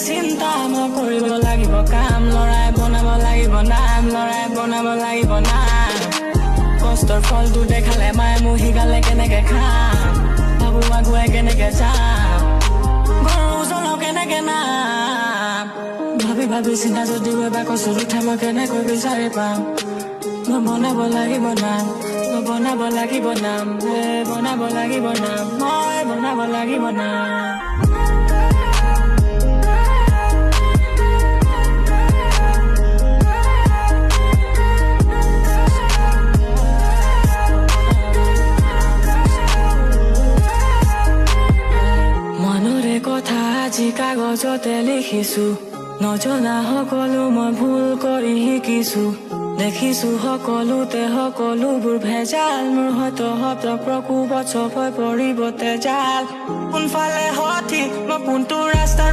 চিন্তা মই কৰিব লাগিব কাম লৰাই বনাব লাগিব নাম লৰাই বনাব লাগিব নাম কষ্টৰ ফলটো দেখালে মায়ে মোক শিকালে কেনেকে খাম ভাবো আগুৱাই কেনেকে যাম ঘৰৰ ওচৰত কেনেকে নাম ভাবি ভাবি চিন্তা যদি এবাৰ কচুৰ উঠা মই কেনেকৈ বিচাৰি পাম মই বনাব লাগিব নাম মই বনাব লাগিব নাম বনাব লাগিব নাম মই বনাব লাগিব নাম কথা আজি কাগজতে লিখিছো নজনা সকলো মই ভুল কৰি শিকিছো দেখিছো সকলোতে সকলোবোৰ ভেজাল মোৰ হয়তো শব্দ প্ৰকোপত চব হৈ পৰিব তেজাল কোনফালে সঠিক মই কোনটো ৰাস্তাৰ